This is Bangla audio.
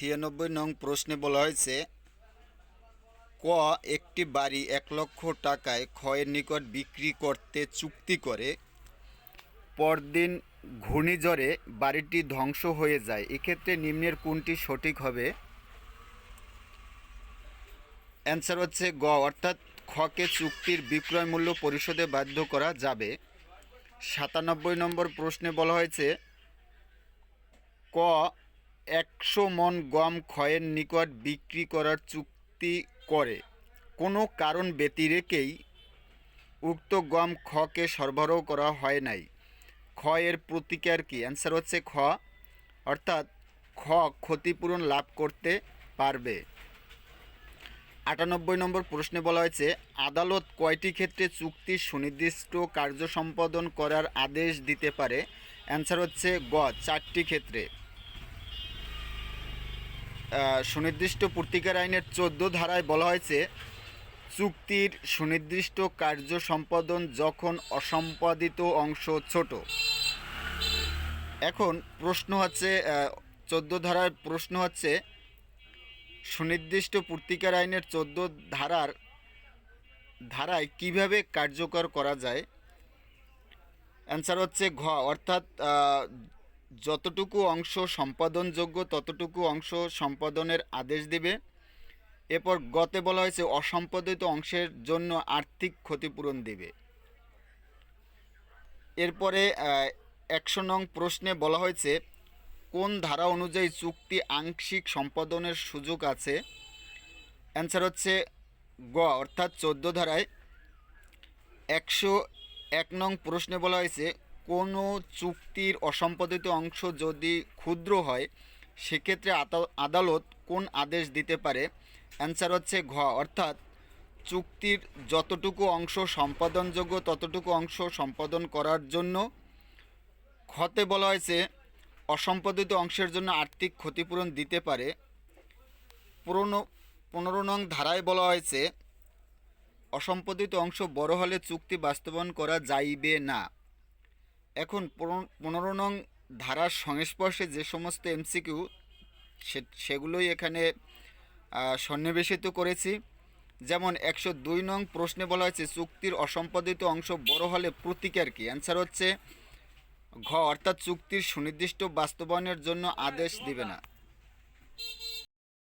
96 নং প্রশ্নে বলা হয়েছে ক একটি বাড়ি 1,00,000 টাকায় ক্ষয়ের নিকট বিক্রি করতে চুক্তি করে পরদিন ঘূর্ণিঝড়ে বাড়িটি ধ্বংস হয়ে যায়। এক্ষেত্রে নিম্নের কোনটি সঠিক হবে? অ্যান্সার হচ্ছে গ অর্থাৎ খকে চুক্তির বিক্রয় মূল্য পরিশোধে বাধ্য করা যাবে। 97 নম্বর প্রশ্নে বলা হয়েছে ক 100 মণ গম ক্ষয়ের নিকট বিক্রি করার চুক্তি করে কোনো কারণ ব্যতিরেকেই উক্ত গম খকে সরবরাহ করা হয় নাই। ক্ষয়ের প্রতিকার কি? অ্যান্সার হচ্ছে খ অর্থাৎ খ ক্ষতিপূরণ লাভ করতে পারবে। 98 নম্বর প্রশ্নে বলা হয়েছে আদালত কয়টি ক্ষেত্রে চুক্তির সুনির্দিষ্ট কার্য সম্পাদন করার আদেশ দিতে পারে? অ্যান্সার হচ্ছে গ 4টি ক্ষেত্রে। সুনির্দিষ্ট পূর্তিকার আইনের 14 ধারায় বলা হয়েছে চুক্তির সুনির্দিষ্ট কার্য সম্পাদন যখন অসম্পাদিত অংশ ছোট। এখন প্রশ্ন হচ্ছে 14 ধারার প্রশ্ন হচ্ছে সুনির্দিষ্ট পূর্তিকার আইনের 14 ধারায় কিভাবে কার্যকর করা যায়? অ্যান্সার হচ্ছে ঘ অর্থাৎ যতটুকু অংশ সম্পাদনযোগ্য ততটুকু অংশ সম্পাদনের আদেশ দেবে। এরপর গতে বলা হয়েছে অসম্পাদিত অংশের জন্য আর্থিক ক্ষতিপূরণ দেবে। এরপরে 100 নং প্রশ্নে বলা হয়েছে কোন ধারা অনুযায়ী চুক্তি আংশিক সম্পাদনের সুযোগ আছে? অ্যান্সার হচ্ছে গ অর্থাৎ 14 ধারায়। 101 নং প্রশ্নে বলা হয়েছে কোনো চুক্তির অসম্পাদিত অংশ যদি ক্ষুদ্র হয় সেক্ষেত্রে আদালত কোন আদেশ দিতে পারে? অ্যান্সার হচ্ছে ঘ অর্থাৎ চুক্তির যতটুকু অংশ সম্পাদনযোগ্য ততটুকু অংশ সম্পাদন করার জন্য। খতে বলা হয়েছে অসম্পাদিত অংশের জন্য আর্থিক ক্ষতিপূরণ দিতে পারে। 15 নং ধারায় বলা হয়েছে অসম্পাদিত অংশ বড় হলে চুক্তি বাস্তবায়ন করা যাইবে না। এখন 15 নং ধারার সংস্পর্শে যে সমস্ত এমসিকিউ সেগুলোই এখানে সন্নিবেশিত করেছি। যেমন 102 নং প্রশ্নে বলা হয়েছে চুক্তির অসম্পাদিত অংশ বড় হলে প্রতিকার কি? অ্যান্সার হচ্ছে ঘ অর্থাৎ চুক্তির সুনির্দিষ্ট বাস্তবায়নের জন্য আদেশ দিবে না।